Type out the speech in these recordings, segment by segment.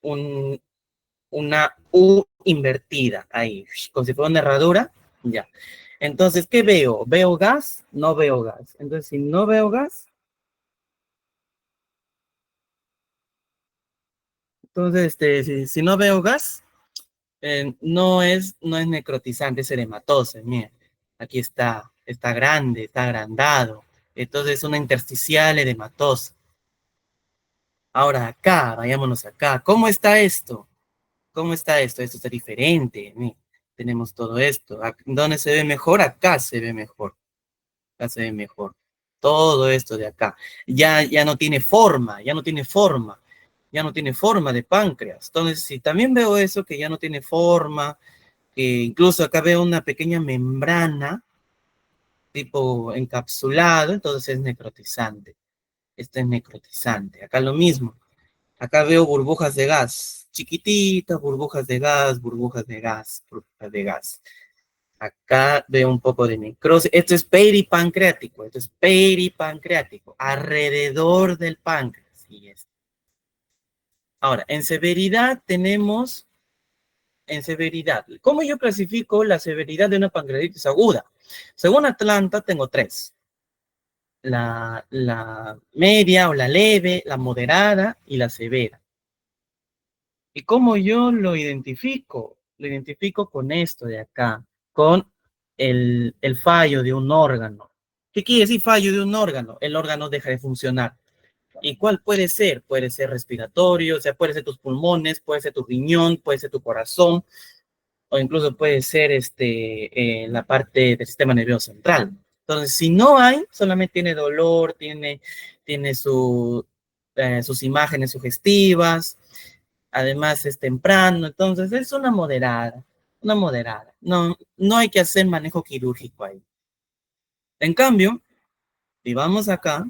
un, una U invertida ahí, como si fuera una herradura, ya. Entonces, ¿qué veo? ¿Veo gas? No veo gas. Entonces, si no veo gas, entonces, si no veo gas, no es necrotizante, es erematosa. Mira, aquí está grande, está agrandado. Entonces, es una intersticial edematosa. Ahora acá, vayámonos acá. ¿Cómo está esto? ¿Cómo está esto? Esto está diferente. Mira, tenemos todo esto. ¿Dónde se ve mejor? Acá se ve mejor. Acá se ve mejor. Todo esto de acá. Ya no tiene forma, ya no tiene forma. Ya no tiene forma de páncreas. Entonces, si también veo eso, que ya no tiene forma, que incluso acá veo una pequeña membrana, tipo encapsulado, entonces es necrotizante. Este es necrotizante. Acá lo mismo. Acá veo burbujas de gas, chiquititas, burbujas de gas, burbujas de gas, burbujas de gas. Acá veo un poco de necrosis. Esto es peripancreático, esto es peripancreático, alrededor del páncreas. Sí es. Ahora, en severidad tenemos, en severidad, ¿cómo yo clasifico la severidad de una pancreatitis aguda? Según Atlanta, tengo tres. La media o la leve, la moderada y la severa. ¿Y cómo yo lo identifico? Lo identifico con esto de acá, con el fallo de un órgano. ¿Qué quiere decir fallo de un órgano? El órgano deja de funcionar. ¿Y cuál puede ser? Puede ser respiratorio, o sea, puede ser tus pulmones, puede ser tu riñón, puede ser tu corazón, o incluso puede ser la parte del sistema nervioso central. Entonces, si no hay, solamente tiene dolor, tiene sus imágenes sugestivas, además es temprano, entonces es una moderada, una moderada. No, no hay que hacer manejo quirúrgico ahí. En cambio, si vamos acá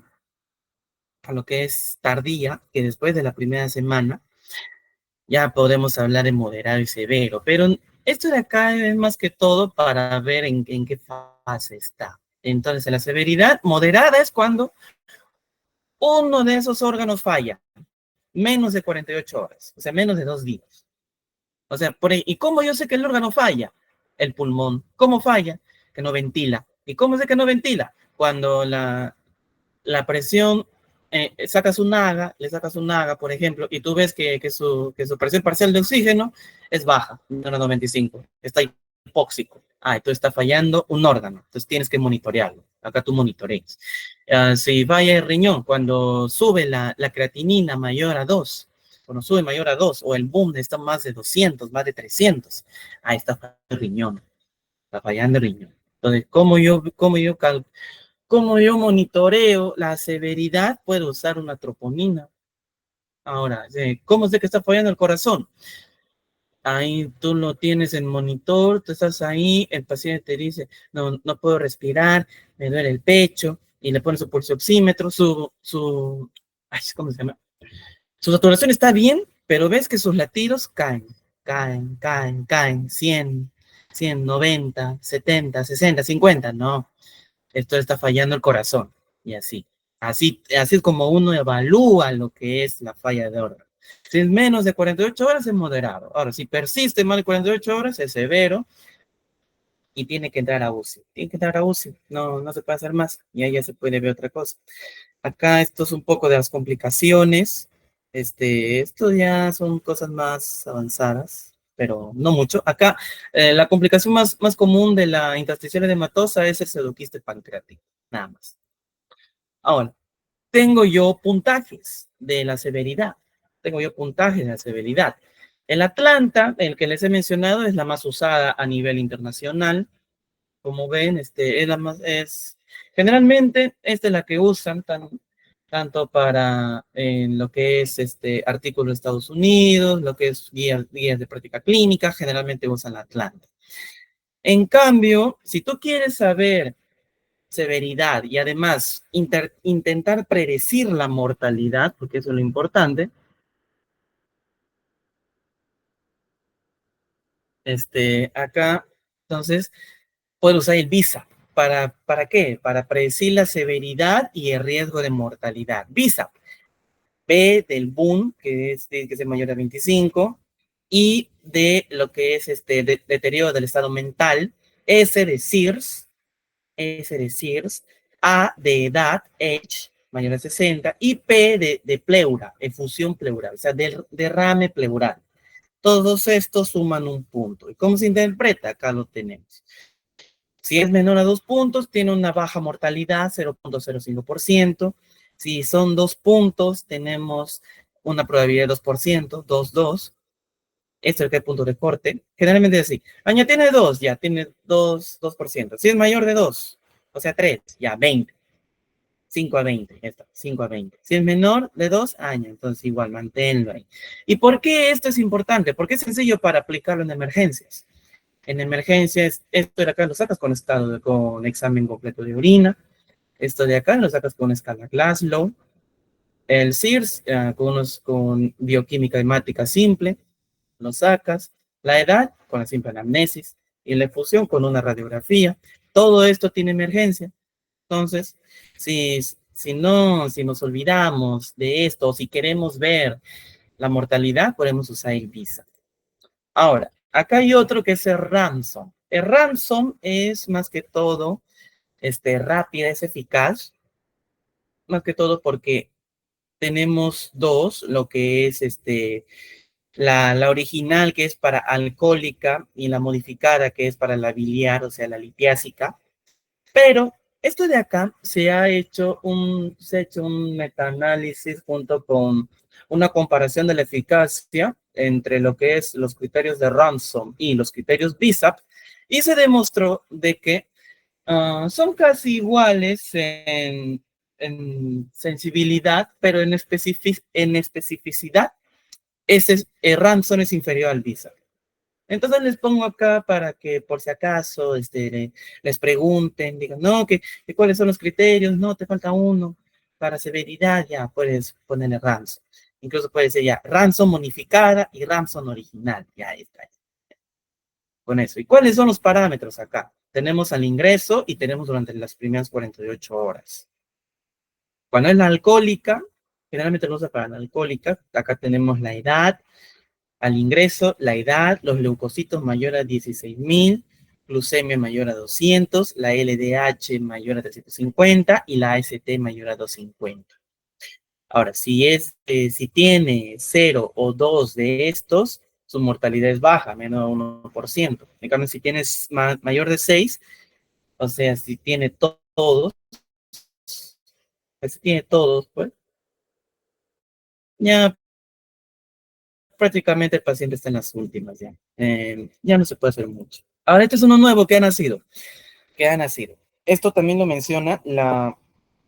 a lo que es tardía, que después de la primera semana, ya podemos hablar de moderado y severo, pero esto de acá es más que todo para ver en qué fase está. Entonces, la severidad moderada es cuando uno de esos órganos falla, menos de 48 horas, o sea, menos de 2 días. O sea, ¿y cómo yo sé que el órgano falla? El pulmón. ¿Cómo falla? Que no ventila. ¿Y cómo sé que no ventila? Cuando la presión, le sacas un naga, por ejemplo, y tú ves que su presión parcial de oxígeno es baja, 1,95, está hipóxico. Entonces está fallando un órgano, entonces tienes que monitorearlo. Acá tú monitoreas. Si falla el riñón, cuando sube la creatinina mayor a 2, cuando sube mayor a 2, o el boom está más de 200, más de 300, está fallando el riñón, está fallando el riñón. Entonces, ¿cómo yo monitoreo la severidad? Puedo usar una troponina. Ahora, ¿cómo sé que está fallando el corazón? Ahí tú lo tienes en monitor, tú estás ahí, el paciente te dice, no, no puedo respirar, me duele el pecho, y le pones su pulso oxímetro, ¿cómo se llama? Su saturación está bien, pero ves que sus latidos caen, 100, 90, 70, 60, 50, no, esto está fallando el corazón, y así. Así es como uno evalúa lo que es la falla de órgano. Si es menos de 48 horas, es moderado. Ahora, si persiste más de 48 horas, es severo y tiene que entrar a UCI. Tiene que entrar a UCI, no se puede hacer más, y ahí ya se puede ver otra cosa. Acá esto es un poco de las complicaciones. Esto ya son cosas más avanzadas, pero no mucho. Acá, la complicación más común de la intersticial edematosa es el pseudoquiste pancreático, nada más. Ahora, tengo yo puntajes de la severidad. Tengo yo puntajes de la severidad. El Atlanta, el que les he mencionado, es la más usada a nivel internacional. Como ven, generalmente esta es la que usan tanto para lo que es artículo de Estados Unidos, lo que es guías de práctica clínica, generalmente usan la Atlanta. En cambio, si tú quieres saber severidad y además intentar predecir la mortalidad, porque eso es lo importante, acá, entonces, puedo usar el VISA. ¿Para qué? Para predecir la severidad y el riesgo de mortalidad. VISA. B del boom, tiene que ser mayor a 25, I de lo que es deterioro del estado mental, S de Sears, A de edad, age, mayor a 60, y P de pleura, efusión pleural, o sea, del derrame pleural. Todos estos suman un punto. ¿Y cómo se interpreta? Acá lo tenemos. Si es menor a 2 puntos, tiene una baja mortalidad, 0.05%. Si son 2 puntos, tenemos una probabilidad de 2%, 2. Esto es el punto de corte. Generalmente es así. Aña tiene 2, ya tiene 2%. Si es mayor de 2, o sea 3, ya 20. 5 a 20, ya está, 5 a 20. Si es menor de 2 años, entonces igual, manténlo ahí. ¿Y por qué esto es importante? Porque es sencillo para aplicarlo en emergencias. En emergencias, esto de acá lo sacas con examen completo de orina. Esto de acá lo sacas con escala Glasgow. El SIRS, con bioquímica hemática simple, lo sacas. La edad, con la simple anamnesis. Y la efusión, con una radiografía. Todo esto tiene emergencia. Entonces, si nos olvidamos de esto, o si queremos ver la mortalidad, podemos usar el VISA. Ahora, acá hay otro que es el Ransom. El Ransom es más que todo rápida, es eficaz, más que todo porque tenemos dos, lo que es la original que es para alcohólica y la modificada que es para la biliar, o sea, la litiásica. Pero esto de acá se ha hecho un metaanálisis junto con una comparación de la eficacia entre lo que es los criterios de Ransom y los criterios BISAP, y se demostró de que son casi iguales en sensibilidad, pero en especificidad, Ransom es inferior al BISAP. Entonces les pongo acá para que por si acaso les pregunten, digan, no, que cuáles son los criterios, no, te falta uno, para severidad ya puedes ponerle Ransom. Incluso puede ser ya Ransom modificada y Ransom original, ya está. Con eso. ¿Y cuáles son los parámetros acá? Tenemos al ingreso y tenemos durante las primeras 48 horas. Cuando es la alcohólica, generalmente lo usa para la alcohólica, acá tenemos la edad, al ingreso, la edad, los leucocitos mayor a 16.000, glucemia mayor a 200, la LDH mayor a 350 y la AST mayor a 250. Ahora, si tiene 0 o 2 de estos, su mortalidad es baja, menos de 1%. En cambio, si tienes mayor de 6, o sea, si tiene todos, pues ya prácticamente el paciente está en las últimas ya. Ya no se puede hacer mucho. Ahora, este es uno nuevo que ha nacido. Esto también lo menciona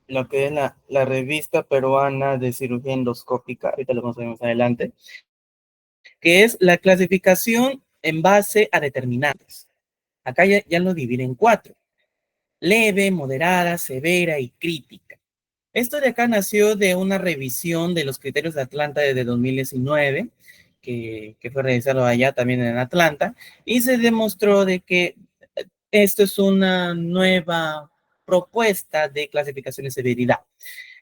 lo que es la revista peruana de cirugía endoscópica, ahorita lo vamos a ver más adelante, que es la clasificación en base a determinantes. Acá ya lo divide en 4: leve, moderada, severa y crítica. Esto de acá nació de una revisión de los criterios de Atlanta desde 2019, que fue realizado allá también en Atlanta, y se demostró de que esto es una nueva propuesta de clasificación de severidad.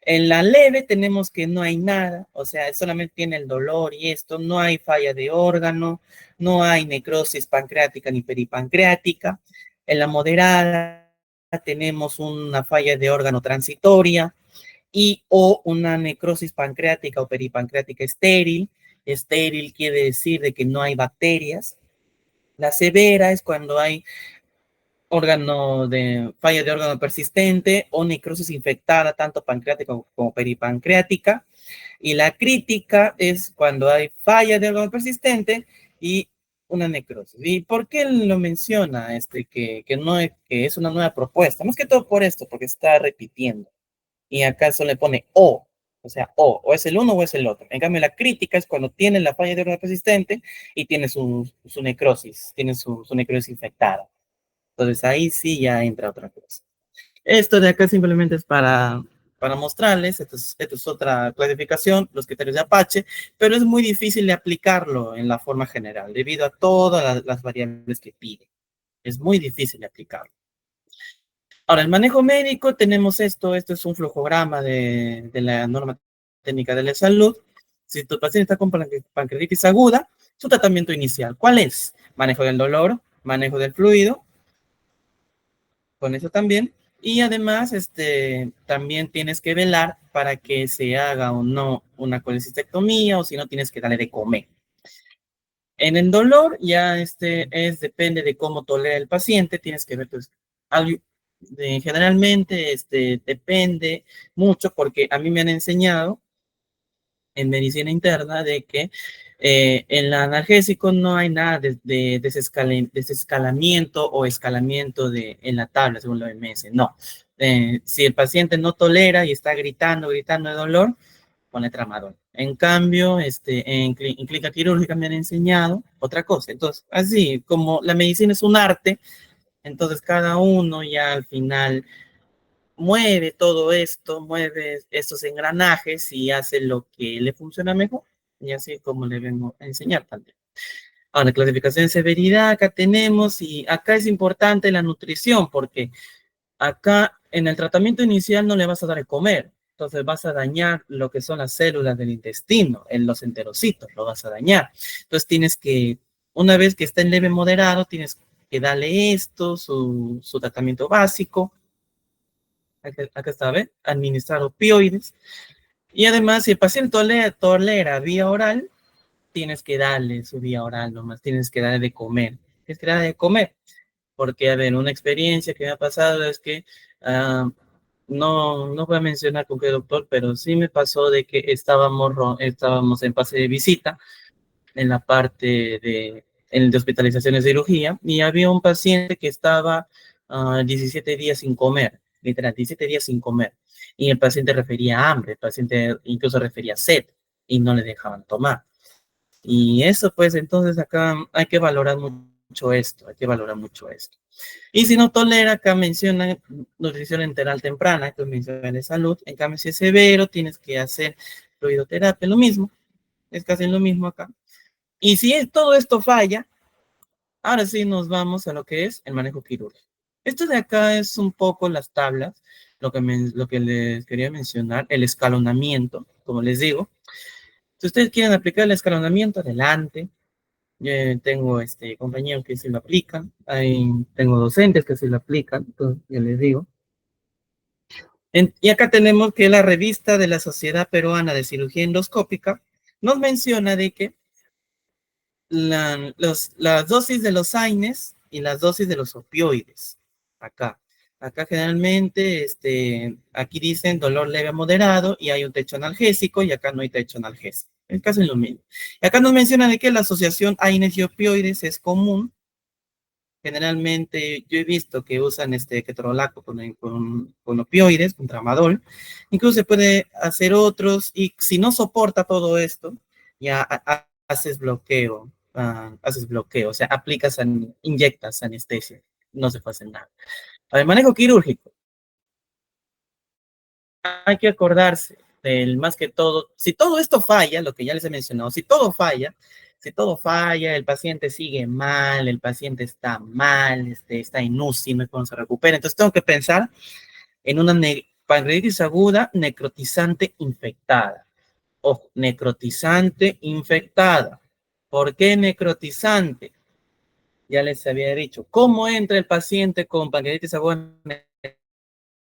En la leve tenemos que no hay nada, o sea, solamente tiene el dolor y esto, no hay falla de órgano, no hay necrosis pancreática ni peripancreática. En la moderada tenemos una falla de órgano transitoria y o una necrosis pancreática o peripancreática estéril. Estéril quiere decir de que no hay bacterias. La severa es cuando hay falla de órgano persistente o necrosis infectada, tanto pancreática como peripancreática. Y la crítica es cuando hay falla de órgano persistente y una necrosis. ¿Y por qué lo menciona? Que es una nueva propuesta. Más que todo por esto, porque está repitiendo. Y acaso le pone o sea, o es el uno o es el otro. En cambio, la crítica es cuando tiene la falla de órgano persistente y tiene su necrosis, tiene su necrosis infectada. Entonces ahí sí ya entra otra cosa. Esto de acá simplemente es para mostrarles, esto es otra clasificación, los criterios de Apache, pero es muy difícil de aplicarlo en la forma general, debido a todas las variables que pide. Es muy difícil de aplicarlo. Ahora, el manejo médico, tenemos esto es un flujograma de la norma técnica de la salud. Si tu paciente está con pancreatitis aguda, su tratamiento inicial, ¿cuál es? Manejo del dolor, manejo del fluido, con eso también. Y además, también tienes que velar para que se haga o no una colecistectomía, o si no, tienes que darle de comer. En el dolor, ya depende de cómo tolera el paciente, tienes que ver, pues, generalmente, depende mucho, porque a mí me han enseñado en medicina interna de que en el analgésico no hay nada de desescalamiento o escalamiento en la tabla, según la OMS. No. Si el paciente no tolera y está gritando de dolor, pone tramadol. En cambio, en clínica quirúrgica me han enseñado otra cosa. Entonces, así como la medicina es un arte, entonces cada uno ya al final mueve todo esto, mueve estos engranajes y hace lo que le funciona mejor. Y así como le vengo a enseñar también. Ahora, clasificación de severidad, acá tenemos, y acá es importante la nutrición, porque acá en el tratamiento inicial no le vas a dar de comer, entonces vas a dañar lo que son las células del intestino, en los enterocitos, lo vas a dañar. Entonces tienes que, una vez que está en leve moderado, tienes que darle esto, su tratamiento básico, acá está, ¿ve? Administrar opioides. Y además, si el paciente tolera vía oral, tienes que darle su vía oral nomás, tienes que darle de comer. Tienes que darle de comer. Porque, a ver, una experiencia que me ha pasado es que, ah, no voy a mencionar con qué doctor, pero sí me pasó de que estábamos en fase de visita en la parte de hospitalización y cirugía, y había un paciente que estaba 17 días sin comer, literal, 17 días sin comer, y el paciente refería hambre, el paciente incluso refería sed, y no le dejaban tomar. Y eso, pues, entonces acá hay que valorar mucho esto, hay que valorar mucho esto. Y si no tolera, acá menciona nutrición enteral temprana, que menciona de salud. En cambio, si es severo, tienes que hacer fluidoterapia, lo mismo, es casi lo mismo acá. Y si todo esto falla, ahora sí nos vamos a lo que es el manejo quirúrgico. Esto de acá es un poco las tablas, lo que les quería mencionar, el escalonamiento, como les digo. Si ustedes quieren aplicar el escalonamiento, adelante. Yo tengo compañeros que sí lo aplican, tengo docentes que sí lo aplican, entonces yo les digo. Y acá tenemos que la revista de la Sociedad Peruana de Cirugía Endoscópica nos menciona de que las dosis de los AINES y las dosis de los opioides. Acá generalmente, aquí dicen dolor leve a moderado y hay un techo analgésico, y acá no hay techo analgésico. Es casi lo mismo. Y acá nos menciona de que la asociación AINES y opioides es común. Generalmente yo he visto que usan ketorolaco con opioides, con tramadol. Incluso se puede hacer otros, y si no soporta todo esto, ya haces bloqueo, o sea, inyectas anestesia, no se puede hacer nada. Para el manejo quirúrgico, hay que acordarse del más que todo, si todo esto falla, lo que ya les he mencionado, si todo falla, el paciente sigue mal, el paciente está mal, está en UCI, no es cuando se recupera, entonces tengo que pensar en una pancreatitis aguda necrotizante infectada. Ojo, necrotizante infectada. ¿Por qué necrotizante? Ya les había dicho, ¿cómo entra el paciente con pancreatitis aguda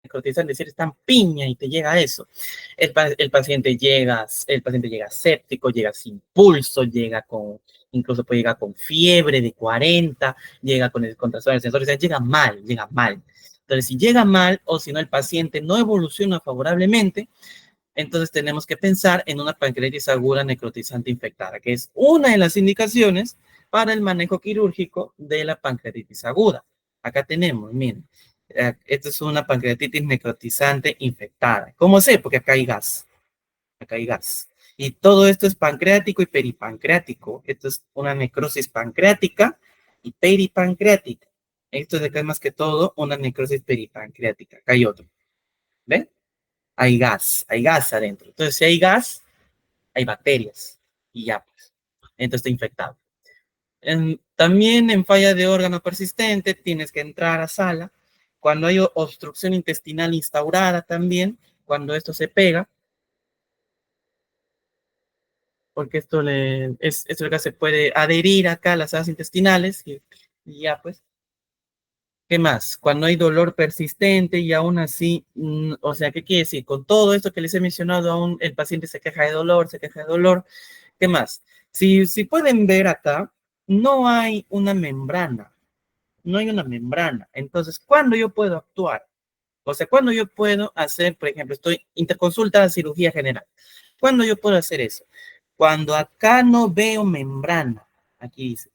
necrotizante? Es decir, está en piña y te llega eso. El paciente llega séptico, llega sin pulso, incluso puede llegar con fiebre de 40, llega con contracciones sensoriales, o sea, llega mal, llega mal. Entonces, si llega mal, o si no, el paciente no evoluciona favorablemente, entonces tenemos que pensar en una pancreatitis aguda necrotizante infectada, que es una de las indicaciones para el manejo quirúrgico de la pancreatitis aguda. Acá tenemos, miren, esta es una pancreatitis necrotizante infectada. ¿Cómo sé? Porque acá hay gas, acá hay gas. Y todo esto es pancreático y peripancreático. Esto es una necrosis pancreática y peripancreática. Esto de acá es más que todo una necrosis peripancreática. Acá hay otro. ¿Ven? Hay gas adentro. Entonces, si hay gas, hay bacterias y ya, pues, entonces está infectado. También en falla de órgano persistente tienes que entrar a sala. Cuando hay obstrucción intestinal instaurada también, cuando esto se pega, porque esto acá se puede adherir acá a las alas intestinales y ya pues. ¿Qué más? Cuando hay dolor persistente y aún así, o sea, ¿qué quiere decir? Con todo esto que les he mencionado, aún el paciente se queja de dolor, se queja de dolor. ¿Qué más? Si pueden ver acá, no hay una membrana, no hay una membrana. Entonces, ¿cuándo yo puedo actuar? O sea, ¿cuándo yo puedo hacer, por ejemplo, estoy interconsulta de cirugía general? ¿Cuándo yo puedo hacer eso? Cuando acá no veo membrana, aquí dice,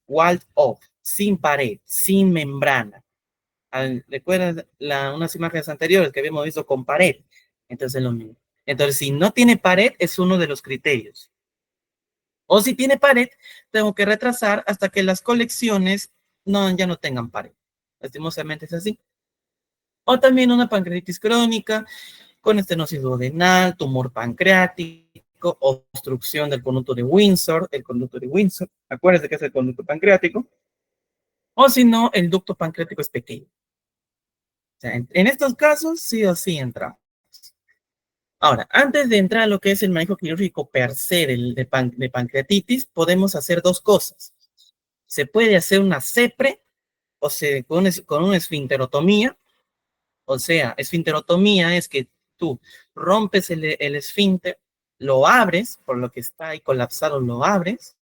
walled off, sin pared, sin membrana. ¿Recuerdas unas imágenes anteriores que habíamos visto con pared? Entonces lo mismo. Entonces, si no tiene pared, es uno de los criterios. O si tiene pared, tengo que retrasar hasta que las colecciones ya no tengan pared. Lastimosamente es así. O también una pancreatitis crónica con estenosis duodenal, tumor pancreático, obstrucción del conducto de Windsor, el conducto de Windsor. Acuérdense que es el conducto pancreático. O si no, el ducto pancreático es pequeño. O sea, en estos casos, sí o sí entramos. Ahora, antes de entrar a lo que es el manejo quirúrgico per se de pancreatitis, podemos hacer dos cosas. Se puede hacer una CEPRE, o sea, con una esfinterotomía. O sea, esfinterotomía es que tú rompes el esfínter, lo abres, por lo que está ahí colapsado, lo abres,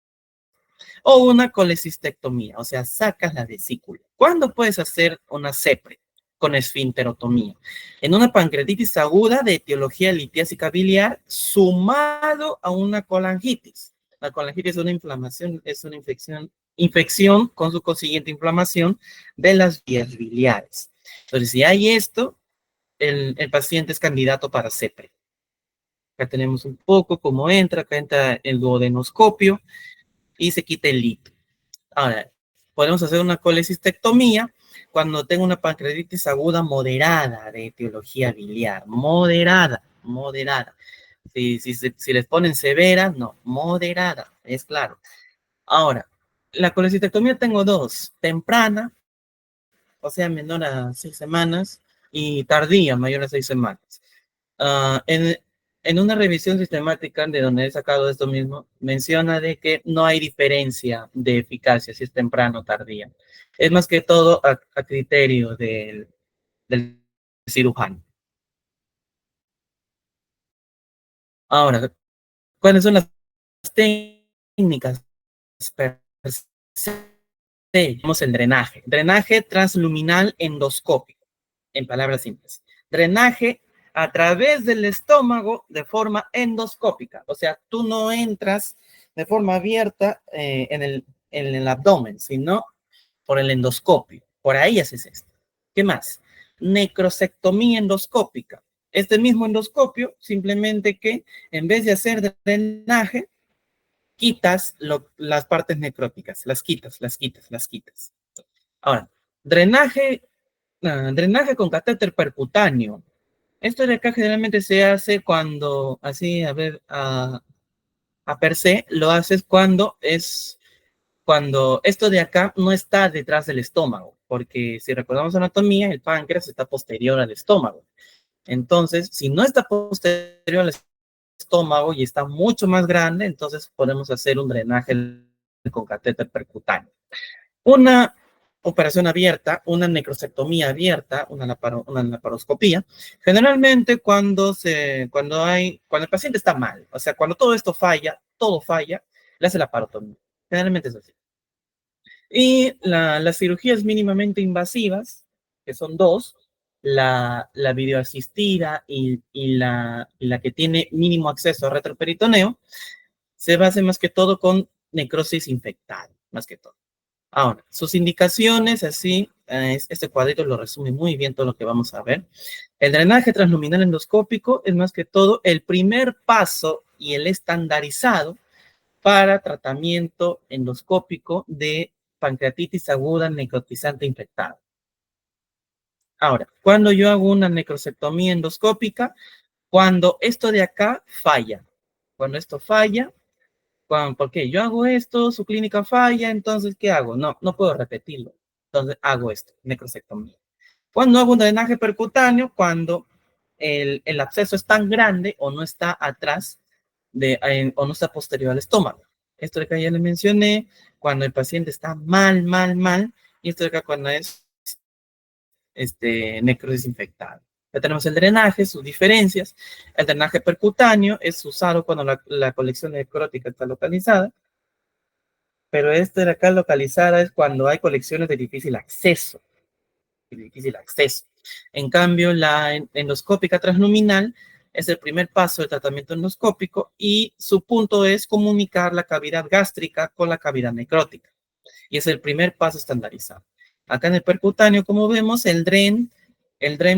o una colecistectomía, o sea, sacas la vesícula. ¿Cuándo puedes hacer una CEPRE con esfinterotomía? En una pancreatitis aguda de etiología litiásica biliar sumado a una colangitis. La colangitis es una inflamación, es una infección con su consiguiente inflamación de las vías biliares. Entonces, si hay esto, el paciente es candidato para CEPRE. Acá tenemos un poco cómo entra, acá entra el duodenoscopio y se quita el lito. Ahora, podemos hacer una colecistectomía cuando tengo una pancreatitis aguda moderada de etiología biliar. Moderada, moderada. Si les ponen severa, no, moderada, es claro. Ahora, la colecistectomía tengo dos, temprana, o sea, menor a 6 semanas, y tardía, mayor a 6 semanas. En una revisión sistemática de donde he sacado esto mismo, menciona de que no hay diferencia de eficacia si es temprano o tardía. Es más que todo a criterio del cirujano. Ahora, ¿cuáles son las técnicas? Tenemos el drenaje. Drenaje transluminal endoscópico, en palabras simples. Drenaje a través del estómago de forma endoscópica. O sea, tú no entras de forma abierta en el abdomen, sino por el endoscopio. Por ahí haces esto. ¿Qué más? Necrosectomía endoscópica. Este mismo endoscopio, simplemente que en vez de hacer drenaje, quitas las partes necróticas, las quitas, las quitas, las quitas. Ahora, drenaje, drenaje con catéter percutáneo. Esto de acá generalmente se hace cuando, así, a ver, a per se, lo haces cuando esto de acá no está detrás del estómago, porque si recordamos anatomía, el páncreas está posterior al estómago. Entonces, si no está posterior al estómago y está mucho más grande, entonces podemos hacer un drenaje con catéter percutáneo. Una operación abierta, una necrosectomía abierta, una laparoscopía, generalmente cuando el paciente está mal, o sea, cuando todo falla, le hace la parotomía. Generalmente es así. Y las cirugías mínimamente invasivas, que son dos, la videoasistida y la que tiene mínimo acceso a retroperitoneo, se basa más que todo con necrosis infectada, más que todo. Ahora, sus indicaciones, así, este cuadrito lo resume muy bien todo lo que vamos a ver. El drenaje transluminal endoscópico es más que todo el primer paso y el estandarizado para tratamiento endoscópico de pancreatitis aguda necrotizante infectada. Ahora, cuando yo hago una necrosectomía endoscópica, cuando esto de acá falla, cuando esto falla, ¿por qué? Yo hago esto, su clínica falla, entonces, ¿qué hago? No puedo repetirlo. Entonces, hago esto, necrosectomía. Cuando hago un drenaje percutáneo, cuando el absceso es tan grande o no está atrás o no está posterior al estómago. Esto de acá ya le mencioné, cuando el paciente está mal, y esto de acá cuando es necrosis infectada. Ya tenemos el drenaje, sus diferencias. El drenaje percutáneo es usado cuando la colección necrótica está localizada, pero este de acá localizada es cuando hay colecciones de difícil acceso. En cambio, la endoscópica transluminal es el primer paso del tratamiento endoscópico y su punto es comunicar la cavidad gástrica con la cavidad necrótica. Y es el primer paso estandarizado. Acá en el percutáneo, como vemos, el DREN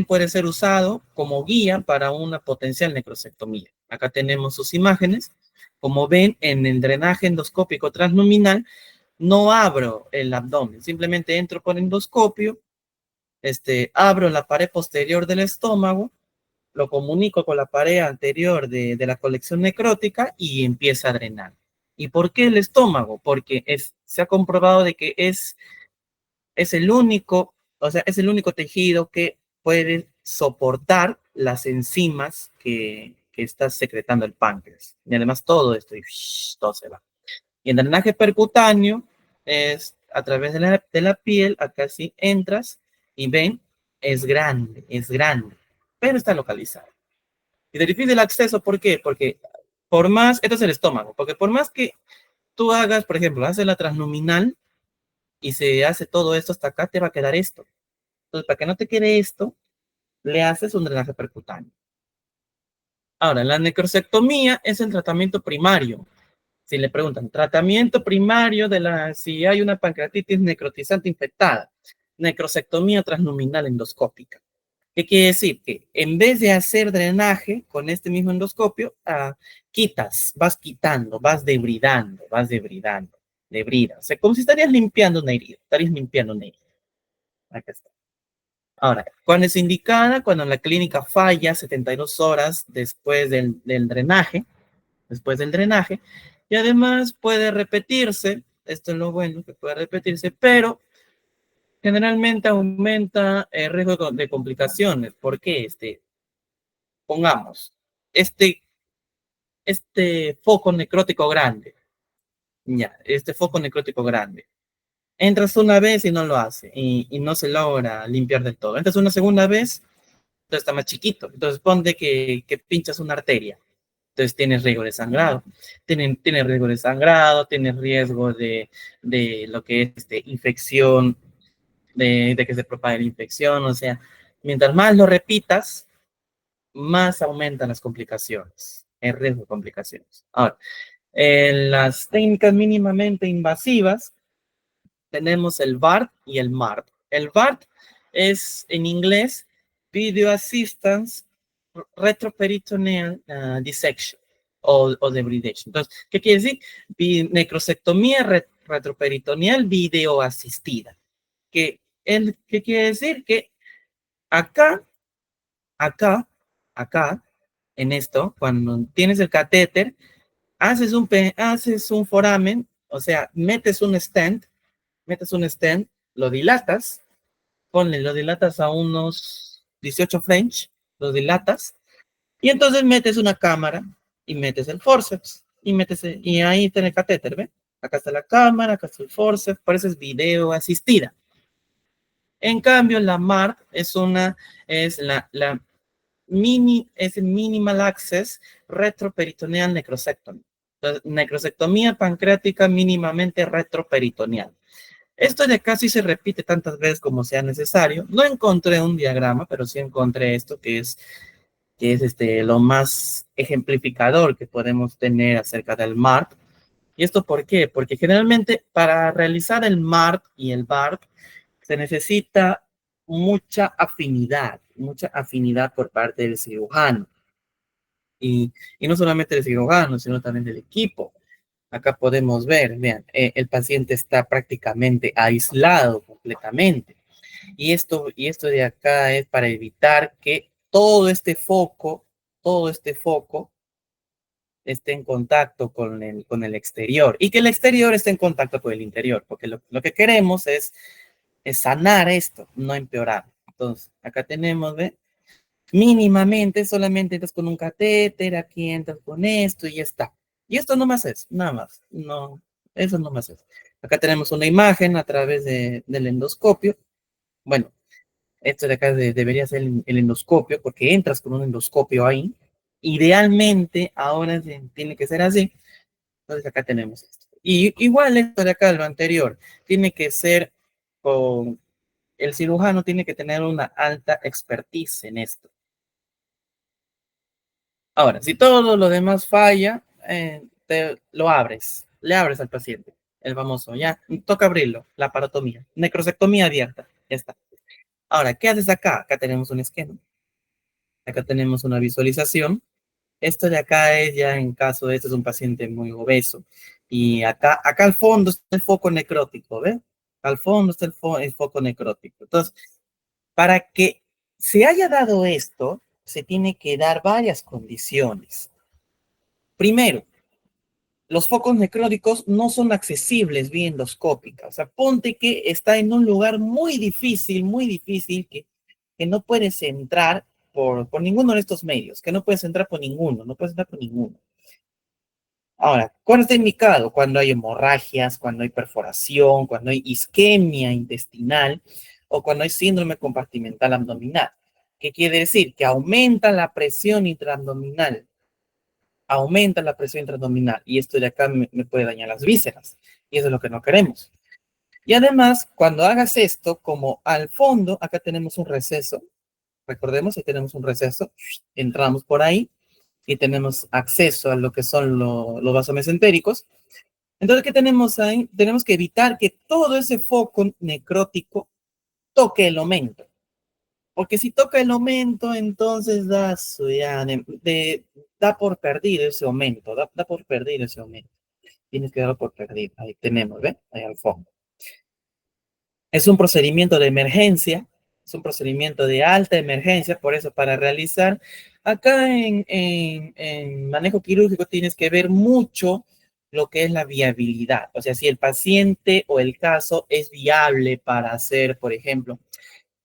puede ser usado como guía para una potencial necrosectomía. Acá tenemos sus imágenes. Como ven, en el drenaje endoscópico transluminal, no abro el abdomen, simplemente entro por endoscopio, abro la pared posterior del estómago, lo comunico con la pared anterior de la colección necrótica y empieza a drenar. ¿Y por qué el estómago? Porque se ha comprobado de que es el único, o sea, es el único tejido que puede soportar las enzimas que está secretando el páncreas. Y además todo esto, y todo se va. Y el drenaje percutáneo es a través de la piel, acá sí entras y ven, es grande, pero está localizado. Y de difícil acceso, ¿por qué? Porque por más, esto es el estómago, porque por más que tú hagas, por ejemplo, haces la transluminal y se hace todo esto hasta acá, te va a quedar esto. Entonces, para que no te quede esto, le haces un drenaje percutáneo. Ahora, la necrosectomía es el tratamiento primario. Si le preguntan, tratamiento primario si hay una pancreatitis necrotizante infectada, necrosectomía transluminal endoscópica. ¿Qué quiere decir? Que en vez de hacer drenaje con este mismo endoscopio, vas quitando, debrida. O sea, como si estarías limpiando una herida, Acá está. Ahora, ¿cuándo es indicada? Cuando la clínica falla 72 horas después del drenaje, y además puede repetirse, esto es lo bueno, que puede repetirse, pero generalmente aumenta el riesgo de complicaciones. ¿Por qué? Pongamos, este, este foco necrótico grande, ya, este foco necrótico grande. Entras una vez y no lo hace, y no se logra limpiar del todo. Entras una segunda vez, entonces está más chiquito. Entonces ponte que pinchas una arteria. Entonces tienes riesgo de sangrado. Tienes riesgo de sangrado, tienes riesgo de lo que es infección, de que se propague la infección. O sea, mientras más lo repitas, más aumentan las complicaciones, el riesgo de complicaciones. Ahora, en las técnicas mínimamente invasivas, tenemos el VART y el MART. El VART es en inglés Video Assistance Retroperitoneal Dissection o debridation. Entonces, ¿qué quiere decir? Necrosectomía retroperitoneal video asistida. ¿Qué quiere decir? Que acá, acá, acá, en esto, cuando tienes el catéter, haces un foramen, o sea, metes un stent, lo dilatas, lo dilatas a unos 18 French, lo dilatas, y entonces metes una cámara y metes el forceps, y ahí está el catéter, ¿ven? Acá está la cámara, acá está el forceps, por eso es video asistida. En cambio, la MARP es es el Minimal Access Retroperitoneal Necrosectomy. Entonces, necrosectomía pancreática mínimamente retroperitoneal. Esto de casi se repite tantas veces como sea necesario. No encontré un diagrama, pero sí encontré esto que es lo más ejemplificador que podemos tener acerca del MARP. ¿Y esto por qué? Porque generalmente para realizar el MARP y el BARP se necesita mucha afinidad por parte del cirujano. Y no solamente del cirujano, sino también del equipo. Acá podemos ver, vean, el paciente está prácticamente aislado completamente. Y esto de acá es para evitar que todo este foco esté en contacto con el exterior y que el exterior esté en contacto con el interior, porque lo que queremos es sanar esto, no empeorar. Entonces, acá tenemos, ¿ve? Mínimamente, solamente entras con un catéter, aquí entras con esto y ya está. Y esto no más es, nada más. No, eso no más es. Acá tenemos una imagen a través del endoscopio. Bueno, esto de acá debería ser el endoscopio, porque entras con un endoscopio ahí. Idealmente, ahora tiene que ser así. Entonces acá tenemos esto. Y igual esto de acá, lo anterior, tiene que ser con el cirujano, tiene que tener una alta expertise en esto. Ahora, si todo lo demás falla, lo abres, le abres al paciente, el famoso, ya, toca abrirlo, la parotomía, necrosectomía abierta, ya está. Ahora, ¿qué haces acá? Acá tenemos un esquema, acá tenemos una visualización. Esto de acá es ya en caso de este es un paciente muy obeso. Y acá al fondo está el foco necrótico, ¿ves? Al fondo está el foco necrótico. Entonces, para que se haya dado esto, se tiene que dar varias condiciones. Primero, los focos necróticos no son accesibles vía endoscópica. O sea, ponte que está en un lugar muy difícil, que no puedes entrar por ninguno de estos medios, que no puedes entrar por ninguno, no puedes entrar por ninguno. Ahora, ¿cuándo está indicado? Cuando hay hemorragias, cuando hay perforación, cuando hay isquemia intestinal o cuando hay síndrome compartimental abdominal. ¿Qué quiere decir? Que aumenta la presión intraabdominal y esto de acá me puede dañar las vísceras y eso es lo que no queremos. Y además, cuando hagas esto, como al fondo, acá tenemos un receso, recordemos, ahí tenemos un receso, entramos por ahí y tenemos acceso a lo que son los vasos mesentéricos. Entonces, ¿qué tenemos ahí? Tenemos que evitar que todo ese foco necrótico toque el aumento. Porque si toca el aumento, entonces da por perdido ese aumento, da por perdido ese aumento. Tienes que darlo por perdido. Ahí tenemos, ¿ve? Ahí al fondo. Es un procedimiento de emergencia, es un procedimiento de alta emergencia, por eso para realizar, acá en manejo quirúrgico tienes que ver mucho lo que es la viabilidad, o sea, si el paciente o el caso es viable para hacer, por ejemplo,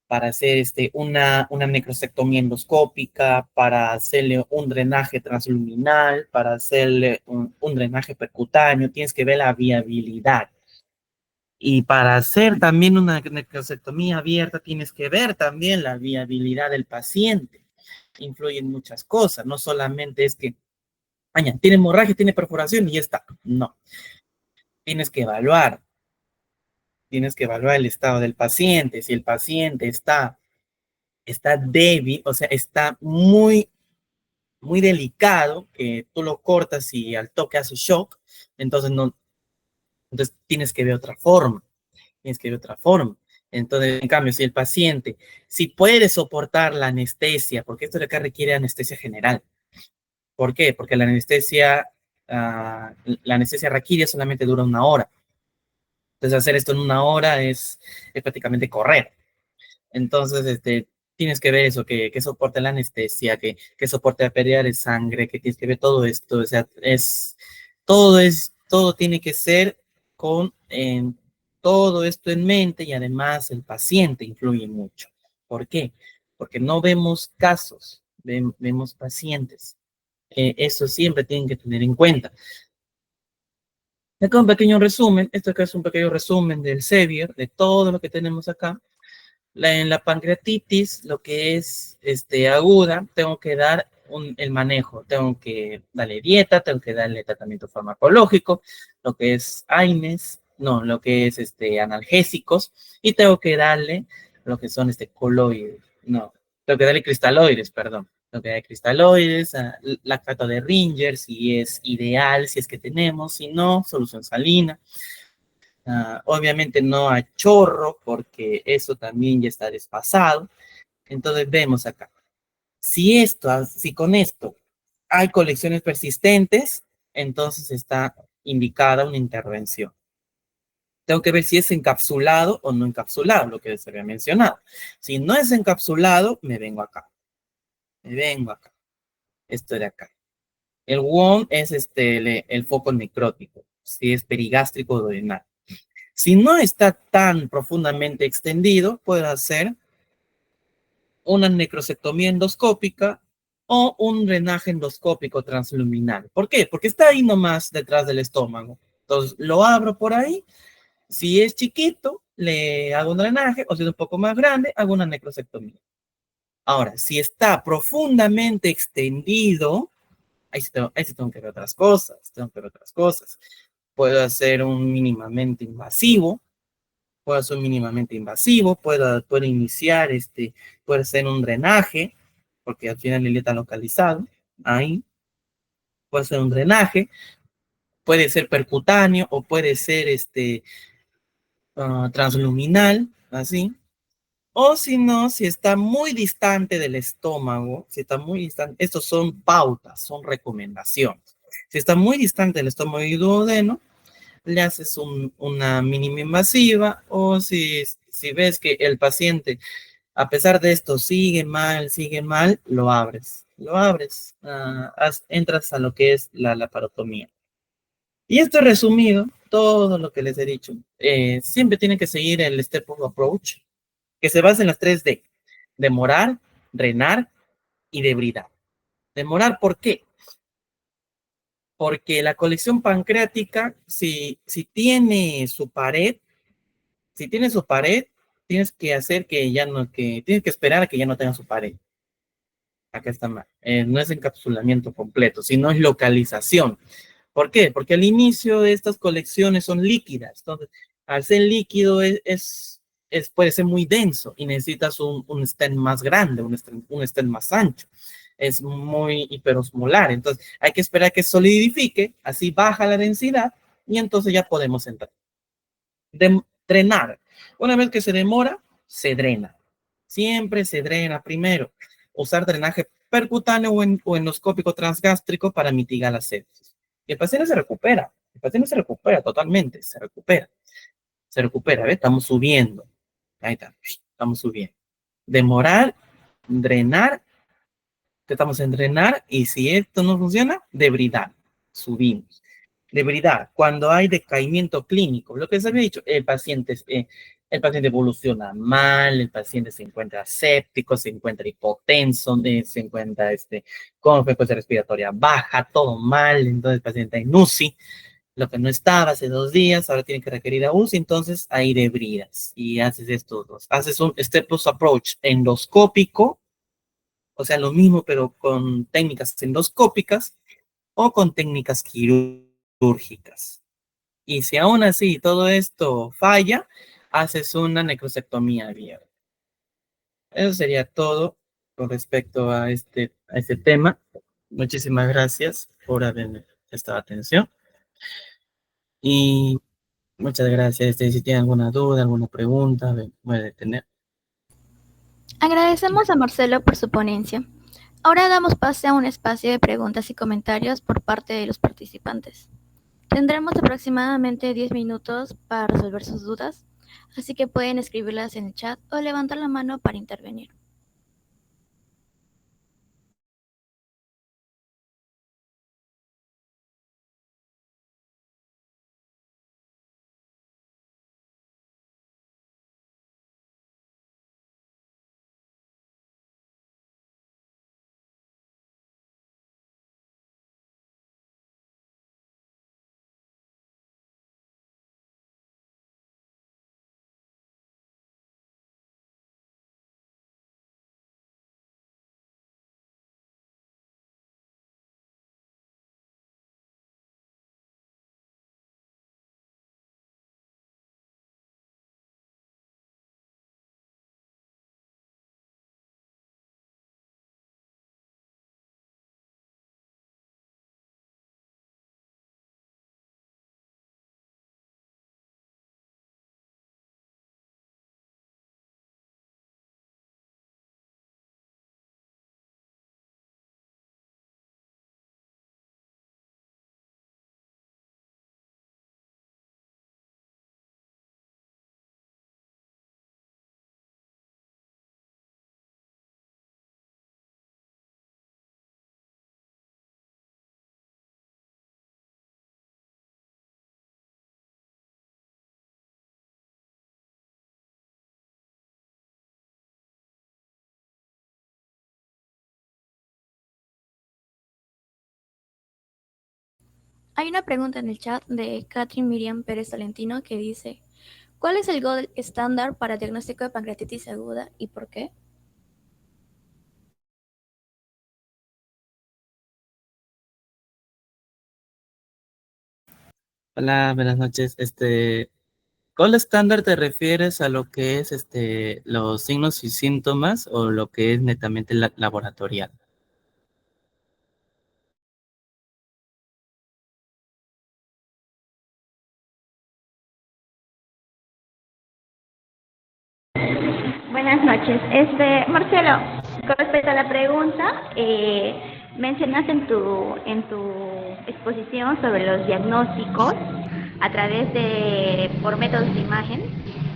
para hacer una necrosectomía endoscópica, para hacerle un drenaje transluminal, para hacerle un drenaje percutáneo, tienes que ver la viabilidad. Y para hacer también una necrosectomía abierta, tienes que ver también la viabilidad del paciente. Influyen muchas cosas, no solamente es que, tiene hemorragia, tiene perforación y ya está. No, tienes que evaluar, tienes que evaluar el estado del paciente. Si el paciente está débil, o sea, está muy delicado, que tú lo cortas y al toque hace shock, entonces no, entonces tienes que ver otra forma. Tienes que ver otra forma. Entonces, en cambio, si el paciente, si puede soportar la anestesia, porque esto de acá requiere anestesia general. ¿Por qué? Porque la anestesia raquídea solamente dura 1 hora. Entonces, hacer esto en 1 hora es prácticamente correr. Entonces, tienes que ver eso, que soporte la anestesia, que soporte la pérdida de sangre, que tienes que ver todo esto. O sea, todo tiene que ser con todo esto en mente y además el paciente influye mucho. ¿Por qué? Porque no vemos casos, vemos pacientes. Eso siempre tienen que tener en cuenta. Acá un pequeño resumen, esto acá es un pequeño resumen del Sevier, de todo lo que tenemos acá. En la pancreatitis, lo que es aguda, tengo que dar el manejo, tengo que darle dieta, tengo que darle tratamiento farmacológico, lo que es AINES, no, lo que es analgésicos, y tengo que darle lo que son coloides, no, tengo que darle cristaloides, perdón, tengo que darle cristaloides, lactato de Ringer, si es ideal, si es que tenemos, si no, solución salina. Obviamente no a chorro, porque eso también ya está desfasado. Entonces vemos acá, si con esto hay colecciones persistentes, entonces está indicada una intervención. Tengo que ver si es encapsulado o no encapsulado, lo que se había mencionado. Si no es encapsulado, me vengo acá. Me vengo acá. Esto de acá. El WON es el foco necrótico, si es perigástrico o duodenal. Si no está tan profundamente extendido, puedo hacer una necrosectomía endoscópica o un drenaje endoscópico transluminal. ¿Por qué? Porque está ahí nomás detrás del estómago. Entonces lo abro por ahí. Si es chiquito, le hago un drenaje, o si es un poco más grande, hago una necrosectomía. Ahora, si está profundamente extendido, ahí sí tengo que ver otras cosas, tengo que ver otras cosas. Puedo hacer un mínimamente invasivo, puedo iniciar, puede ser un drenaje, porque al final él está localizado, ahí, puede ser un drenaje, puede ser percutáneo o puede ser transluminal, así. O si no, si está muy distante del estómago, si está muy distante, estos son pautas, son recomendaciones. Si está muy distante del estómago y duodeno, le haces una mínima invasiva, o si ves que el paciente, a pesar de esto, sigue mal, lo abres, entras a lo que es la laparotomía. Y esto es resumido, todo lo que les he dicho. Siempre tienen que seguir el step of approach, que se basa en las 3D: demorar, drenar y debridar. Demorar, ¿por qué? Porque la colección pancreática, si tiene su pared, si tiene su pared, tienes que hacer que ya no, que tienes que esperar a que ya no tenga su pared. Acá está mal. No es encapsulamiento completo, sino es localización. ¿Por qué? Porque al inicio de estas colecciones son líquidas. Entonces, al ser líquido puede ser muy denso y necesitas un stent más grande, un stent más ancho. Es muy hiperosmolar. Entonces, hay que esperar que solidifique, así baja la densidad y entonces ya podemos entrar. Drenar. Una vez que se demora, se drena. Siempre se drena primero. Usar drenaje percutáneo o endoscópico transgástrico para mitigar la sepsis. Y el paciente se recupera. El paciente se recupera totalmente. Se recupera. Se recupera. ¿Ve? Estamos subiendo. Ahí está. Estamos subiendo. Demorar, drenar. Estamos en drenar. Y si esto no funciona, debridar. Subimos. Debilidad, cuando hay decaimiento clínico, lo que se había dicho, el paciente evoluciona mal, el paciente se encuentra séptico, se encuentra hipotenso, se encuentra con frecuencia respiratoria baja, todo mal, entonces el paciente está en UCI, lo que no estaba hace 2 días, ahora tiene que requerir a UCI, entonces ahí debridas y haces estos dos. Haces un step-up approach endoscópico, o sea, lo mismo, pero con técnicas endoscópicas o con técnicas quirúrgicas. Y si aún así todo esto falla, haces una necrosectomía abierta. Eso sería todo con respecto a este tema. Muchísimas gracias por haberme prestado atención. Y muchas gracias. Si tienen alguna duda, alguna pregunta, puede tener. Agradecemos a Marcelo por su ponencia. Ahora damos pase a un espacio de preguntas y comentarios por parte de los participantes. Tendremos aproximadamente 10 minutos para resolver sus dudas, así que pueden escribirlas en el chat o levantar la mano para intervenir. Hay una pregunta en el chat de Catherine Miriam Pérez Tolentino que dice, ¿cuál es el gold estándar para diagnóstico de pancreatitis aguda y por qué? Hola, buenas noches. ¿Gold estándar te refieres a lo que es los signos y síntomas o lo que es netamente laboratorial? Buenas noches. Marcelo, con respecto a la pregunta, mencionaste en tu exposición sobre los diagnósticos a través por métodos de imagen,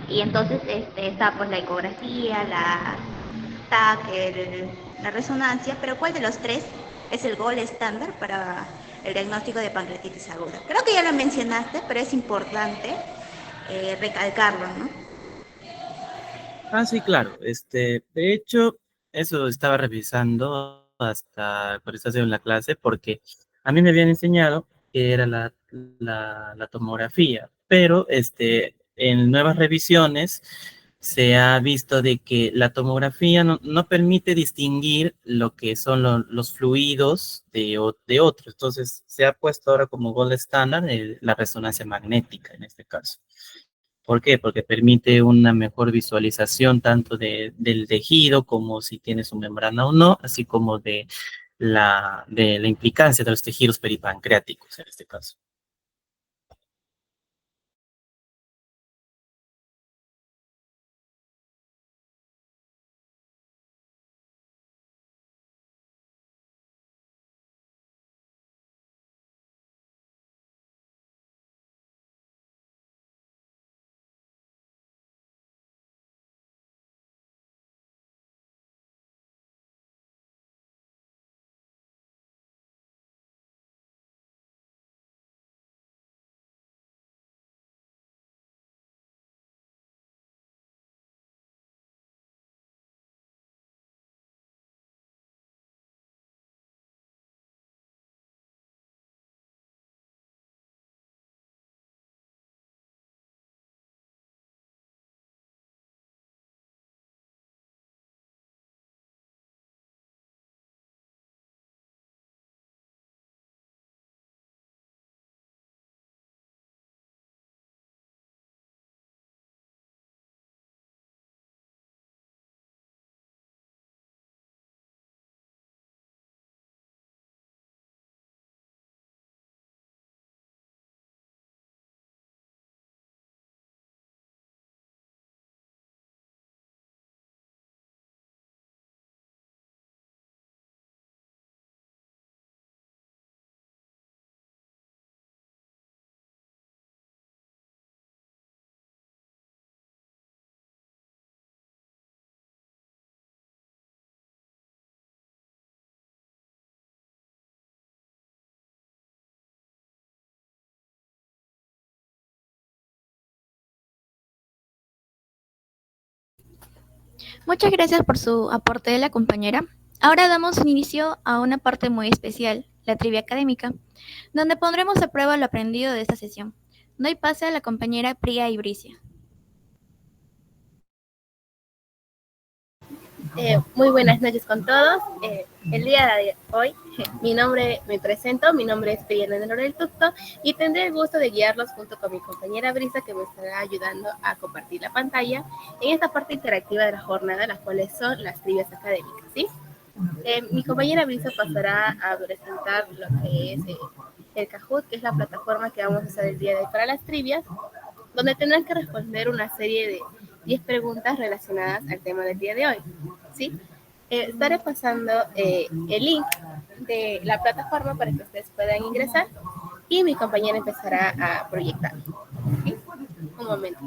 y entonces está pues la ecografía, la TAC, la resonancia, pero ¿cuál de los tres es el gold estándar para el diagnóstico de pancreatitis aguda? Creo que ya lo mencionaste, pero es importante recalcarlo, ¿no? Ah, sí, claro. De hecho, eso estaba revisando hasta por eso en la clase, porque a mí me habían enseñado que era la tomografía, pero en nuevas revisiones se ha visto de que la tomografía no permite distinguir lo que son los fluidos de otros. Entonces, se ha puesto ahora como gold estándar la resonancia magnética en este caso. ¿Por qué? Porque permite una mejor visualización tanto del tejido como si tiene su membrana o no, así como de la implicancia de los tejidos peripancreáticos en este caso. Muchas gracias por su aporte de la compañera. Ahora damos inicio a una parte muy especial, la trivia académica, donde pondremos a prueba lo aprendido de esta sesión. Doy pase a la compañera Priya Ibricia. Muy buenas noches con todos. El día de hoy, me presento, mi nombre es Priya del Tucto y tendré el gusto de guiarlos junto con mi compañera Brisa, que me estará ayudando a compartir la pantalla en esta parte interactiva de la jornada, las cuales son las trivias académicas, ¿sí? Mi compañera Brisa pasará a presentar lo que es el Kahoot, que es la plataforma que vamos a usar el día de hoy para las trivias, donde tendrán que responder una serie de 10 preguntas relacionadas al tema del día de hoy, ¿sí? Estaré pasando el link de la plataforma para que ustedes puedan ingresar y mi compañera empezará a proyectar. ¿Sí? Un momento.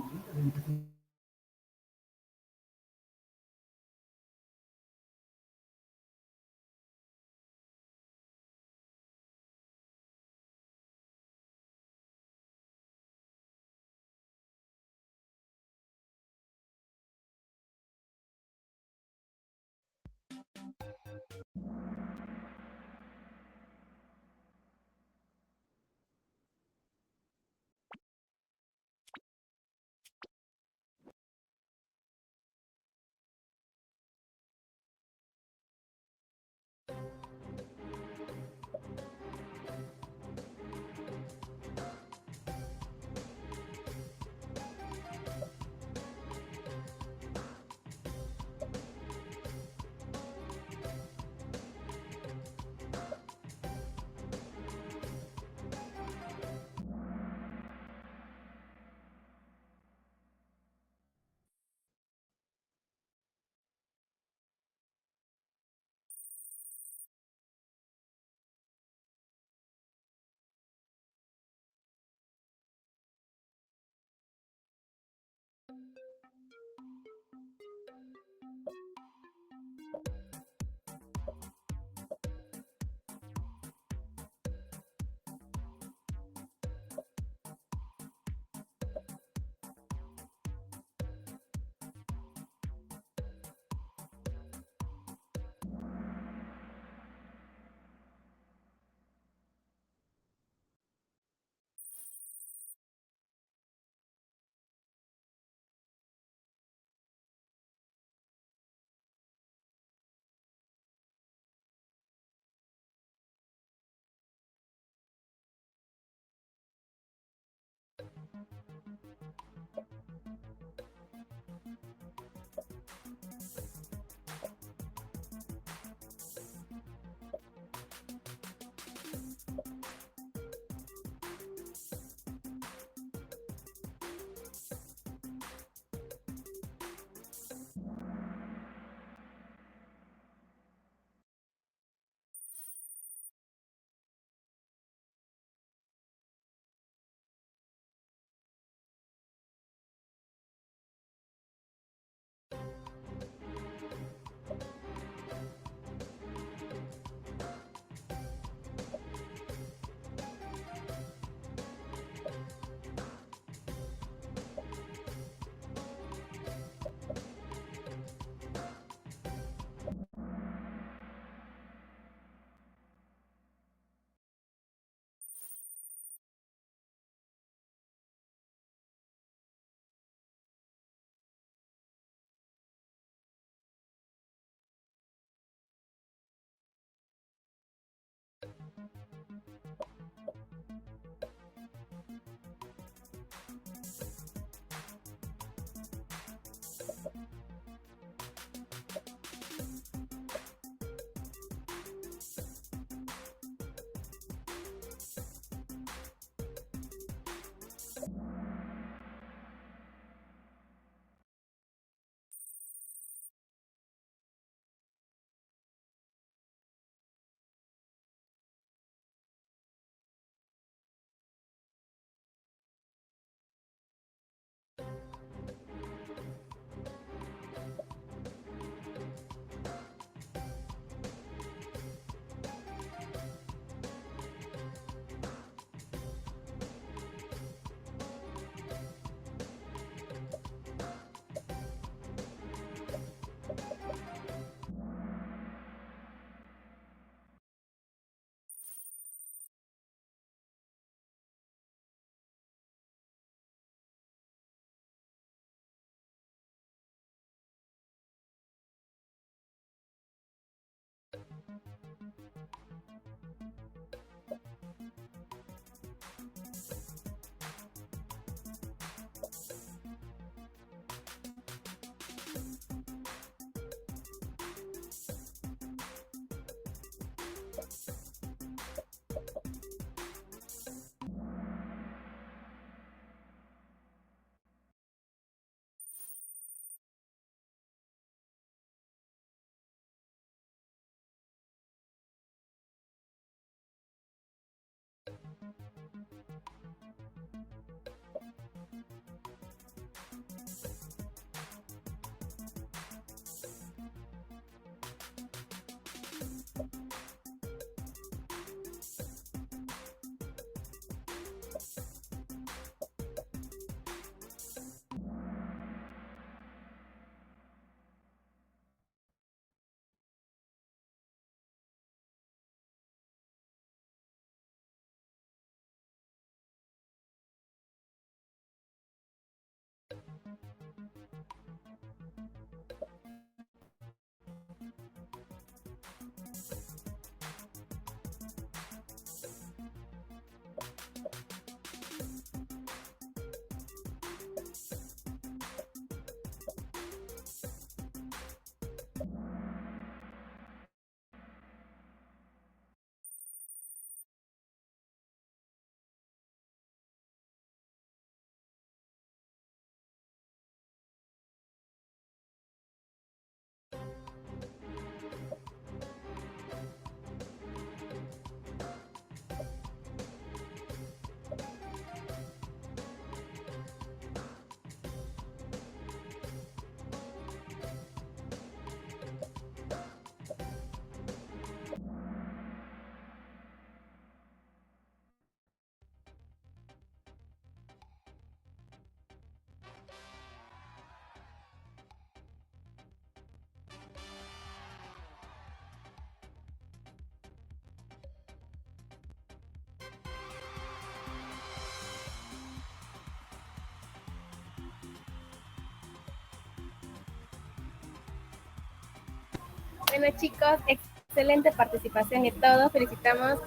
Bueno chicos, excelente participación y todo. Felicitamos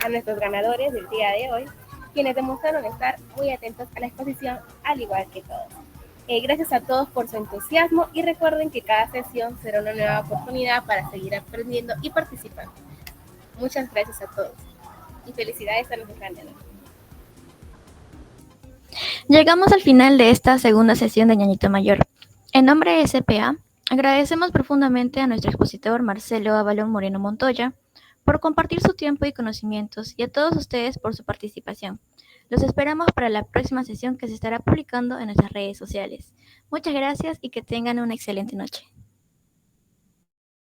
a nuestros ganadores del día de hoy, quienes demostraron estar muy atentos a la exposición, al igual que todos. Gracias a todos por su entusiasmo y recuerden que cada sesión será una nueva oportunidad para seguir aprendiendo y participando. Muchas gracias a todos y felicidades a nuestros ganadores. Llegamos al final de esta segunda sesión de Ñañito Mayor. En nombre de SPA, agradecemos profundamente a nuestro expositor Marcelo Avalón Moreno Montoya por compartir su tiempo y conocimientos y a todos ustedes por su participación. Los esperamos para la próxima sesión que se estará publicando en nuestras redes sociales. Muchas gracias y que tengan una excelente noche.